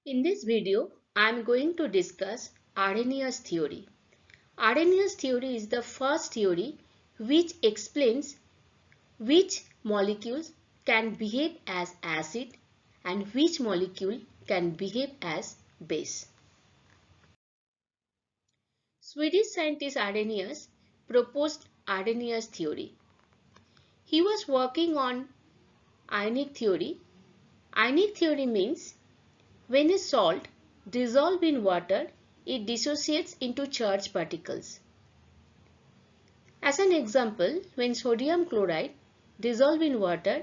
In this video, I am going to discuss Arrhenius theory. Arrhenius theory is the first theory which explains which molecules can behave as acid and which molecule can behave as base. Swedish scientist Arrhenius proposed Arrhenius theory. He was working on ionic theory. Ionic theory means when a salt dissolves in water, it dissociates into charged particles. As an example, when sodium chloride dissolves in water,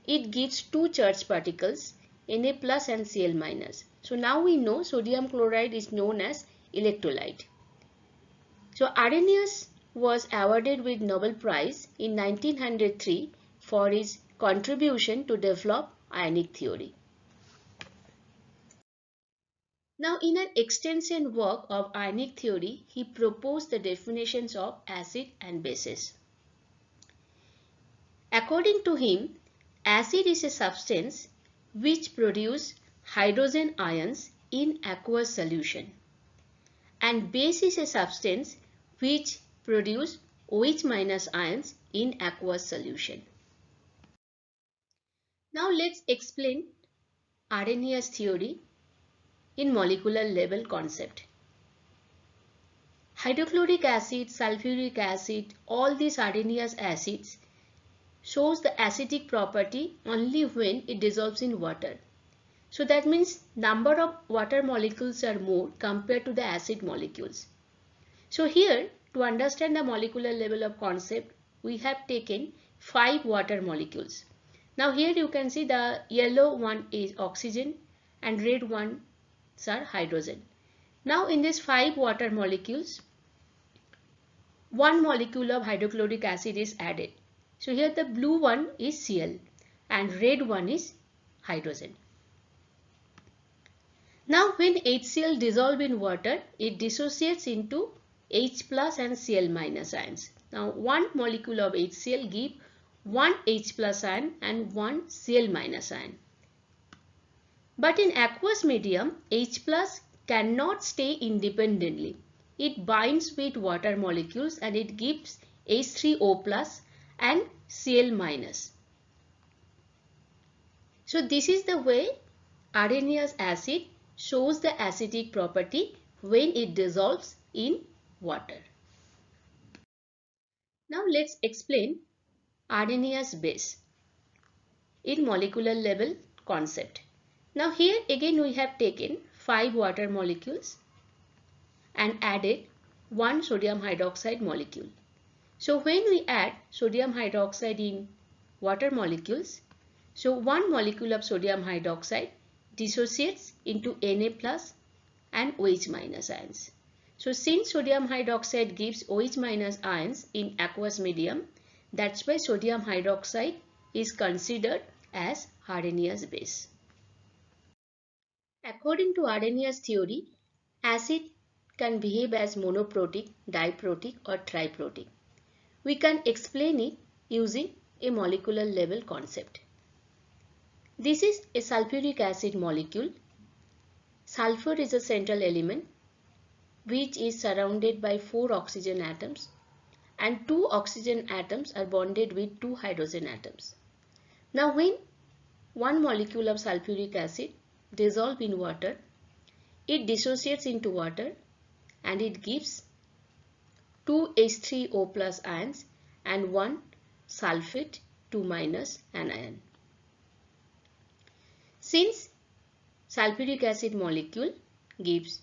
it gives two charged particles, Na plus and Cl minus. So now we know sodium chloride is known as electrolyte. So Arrhenius was awarded with Nobel Prize in 1903 for his contribution to develop ionic theory. Now, in an extensive work of ionic theory, he proposed the definitions of acid and bases. According to him, acid is a substance which produces hydrogen ions in aqueous solution, and base is a substance which produces OH minus ions in aqueous solution. Now let's explain Arrhenius theory in molecular level concept. Hydrochloric acid, sulfuric acid, all these Arrhenius acids shows the acidic property only when it dissolves in water. So that means number of water molecules are more compared to the acid molecules. So here, to understand the molecular level of concept, we have taken 5 water molecules. Now here you can see the yellow one is oxygen and red ones are hydrogen. Now in these 5 water molecules, one molecule of hydrochloric acid is added. So here the blue one is Cl and red one is hydrogen. Now when HCl dissolves in water, it dissociates into H plus and Cl minus ions. Now one molecule of HCl gives one H plus ion and one Cl minus ion. But in aqueous medium, H plus cannot stay independently. It binds with water molecules and it gives H3O plus and Cl minus. So this is the way Arrhenius acid shows the acidic property when it dissolves in water. Now let's explain Arrhenius base in molecular level concept. Now here again we have taken 5 water molecules and added one sodium hydroxide molecule. So when we add sodium hydroxide in water molecules, so one molecule of sodium hydroxide dissociates into Na plus and OH minus ions. So since sodium hydroxide gives OH minus ions in aqueous medium, that's why sodium hydroxide is considered as Arrhenius base. According to Arrhenius theory, acid can behave as monoprotic, diprotic or triprotic. We can explain it using a molecular level concept. This is a sulfuric acid molecule. Sulfur is a central element which is surrounded by 4 oxygen atoms and 2 oxygen atoms are bonded with 2 hydrogen atoms. Now when one molecule of sulfuric acid dissolves in water, it dissociates into water and it gives 2 H3O plus ions and 1 sulfate 2 minus anion. Since sulfuric acid molecule gives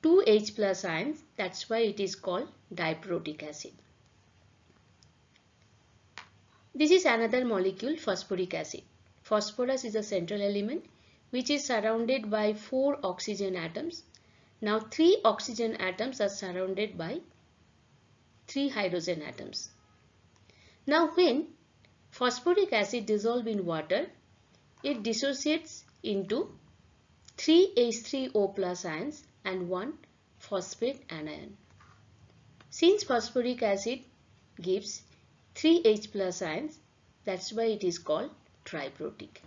2 H plus ions, that's why it is called diprotic acid. This is another molecule, phosphoric acid. Phosphorus is a central element which is surrounded by 4 oxygen atoms. Now 3 oxygen atoms are surrounded by 3 hydrogen atoms. Now when phosphoric acid dissolves in water, it dissociates into 3 H3O plus ions and 1 phosphate anion. Since phosphoric acid gives 3 H plus ions, that's why it is called triprotic.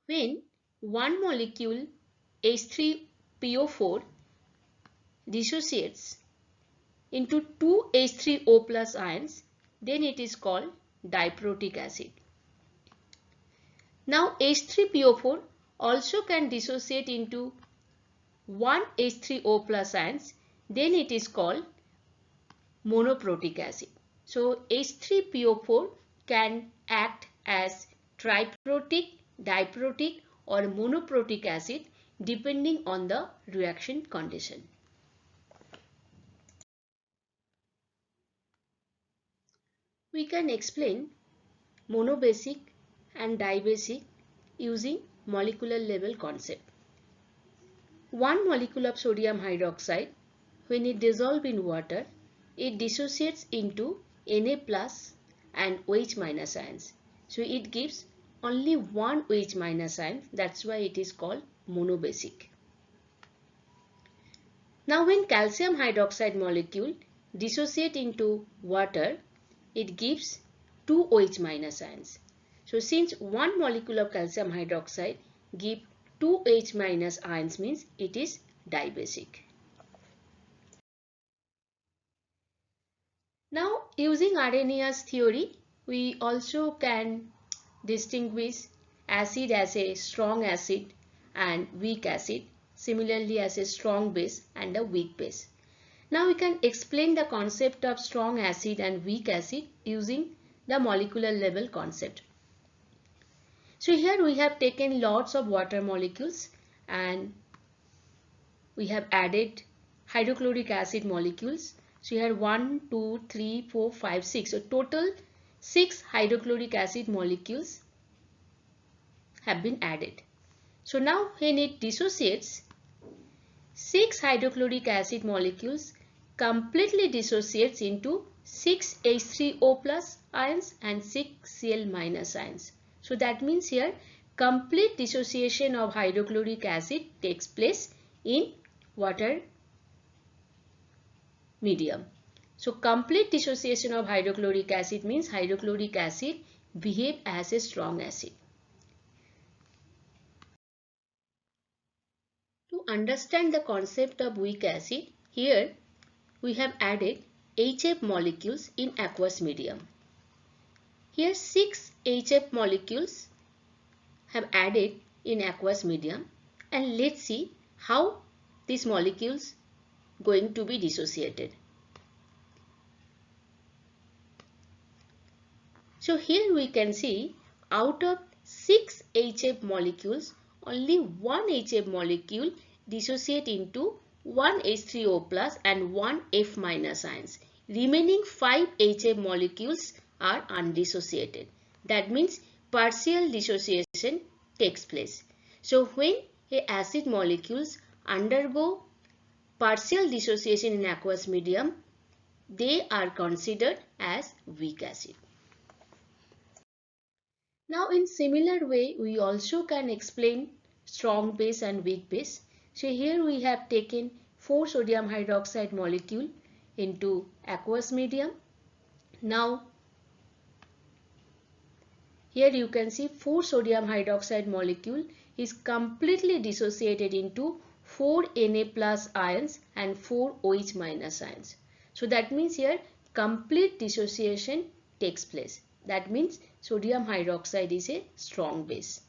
When one molecule H3PO4 dissociates into two H3O plus ions, then it is called diprotic acid. Now H3PO4 also can dissociate into one H3O plus ions, then it is called monoprotic acid. So H3PO4 can act as triprotic, diprotic or monoprotic acid depending on the reaction condition. We can explain monobasic and dibasic using molecular level concept. One molecule of sodium hydroxide, when it dissolves in water, it dissociates into Na plus and OH minus ions. So it gives only one OH minus ion. That's why it is called monobasic. Now when calcium hydroxide molecule dissociate into water, it gives two OH minus ions. So since one molecule of calcium hydroxide gives two OH minus ions, means it is dibasic. Now using Arrhenius theory, we also can distinguish acid as a strong acid and weak acid, similarly as a strong base and a weak base. Now we can explain the concept of strong acid and weak acid using the molecular level concept. So here we have taken lots of water molecules and we have added hydrochloric acid molecules. So here 1, 2, 3, 4, 5, 6. So total 6 hydrochloric acid molecules have been added. So now when it dissociates, 6 hydrochloric acid molecules completely dissociates into 6 H3O plus ions and 6 Cl minus ions. So that means here complete dissociation of hydrochloric acid takes place in water medium. So complete dissociation of hydrochloric acid means hydrochloric acid behave as a strong acid. To understand the concept of weak acid, here we have added HF molecules in aqueous medium. Here 6 HF molecules have added in aqueous medium, and let's see how these molecules going to be dissociated. So here we can see out of 6 HF molecules, only one HF molecule dissociate into one H3O plus and one F minus ions. Remaining 5 HF molecules are undissociated. That means partial dissociation takes place. So when acid molecules undergo partial dissociation in aqueous medium, they are considered as weak acid. Now in similar way, we also can explain strong base and weak base. So here we have taken 4 sodium hydroxide molecule into aqueous medium. Now here you can see 4 sodium hydroxide molecule is completely dissociated into 4 Na plus ions and 4 OH minus ions. So that means here complete dissociation takes place. That means sodium hydroxide is a strong base.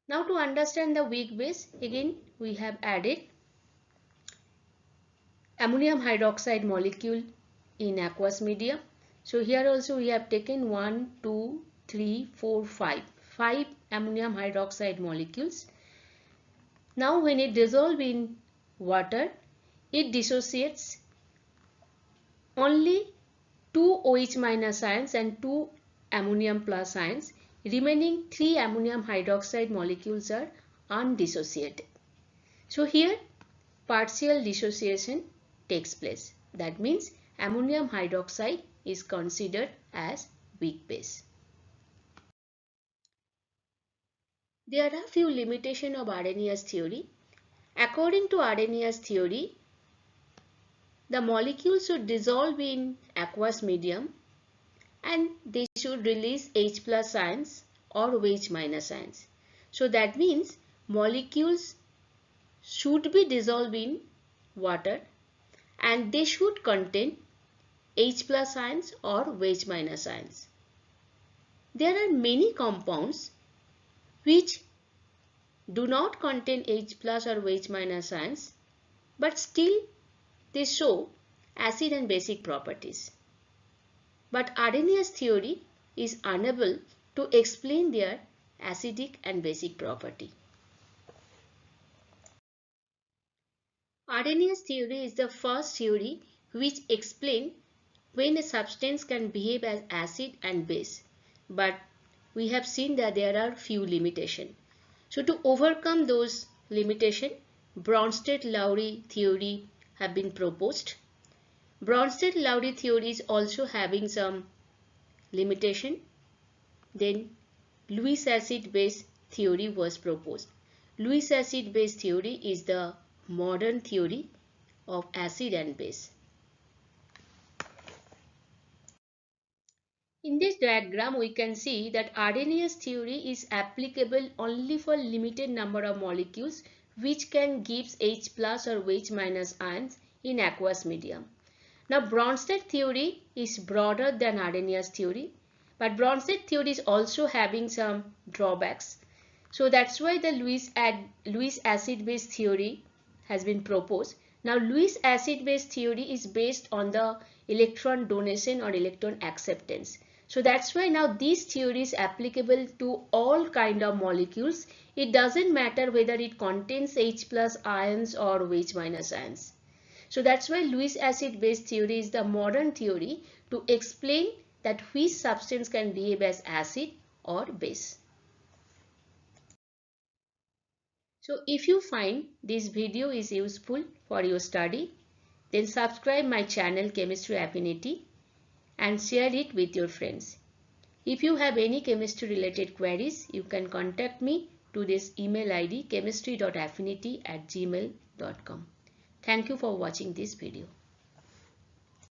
Now to understand the weak base, again we have added ammonium hydroxide molecule in aqueous medium. So here also we have taken 1, 2, 3, 4, 5. 5 ammonium hydroxide molecules. Now when it dissolves in water, it dissociates only 2 OH minus ions and 2 ammonium plus ions. Remaining 3 ammonium hydroxide molecules are undissociated. So here partial dissociation takes place. That means ammonium hydroxide is considered as weak base. There are few limitations of Arrhenius theory. According to Arrhenius theory, the molecule should dissolve in aqueous medium and they should release H plus ions or H minus ions. So that means molecules should be dissolved in water and they should contain H plus ions or H minus ions. There are many compounds which do not contain H plus or H minus ions, but still they show acid and basic properties. But Arrhenius theory is unable to explain their acidic and basic property. Arrhenius theory is the first theory which explains when a substance can behave as acid and base. But we have seen that there are few limitations. So to overcome those limitations, Bronsted-Lowry theory have been proposed. Bronsted-Lowry theory is also having some limitation. Then Lewis acid-base theory was proposed. Lewis acid-base theory is the modern theory of acid and base. In this diagram, we can see that Arrhenius theory is applicable only for limited number of molecules which can give H plus or H minus ions in aqueous medium. Now, Bronsted theory is broader than Arrhenius theory, but Bronsted theory is also having some drawbacks. So that's why the Lewis acid-base theory has been proposed. Now, Lewis acid-base theory is based on the electron donation or electron acceptance. So that's why now this theory is applicable to all kind of molecules. It doesn't matter whether it contains H plus ions or H minus ions. So that's why Lewis acid-base theory is the modern theory to explain that which substance can behave as acid or base. So if you find this video is useful for your study, then subscribe my channel Chemistry Affinity and share it with your friends. If you have any chemistry related queries, you can contact me to this email ID chemistry.affinity@gmail.com. Thank you for watching this video.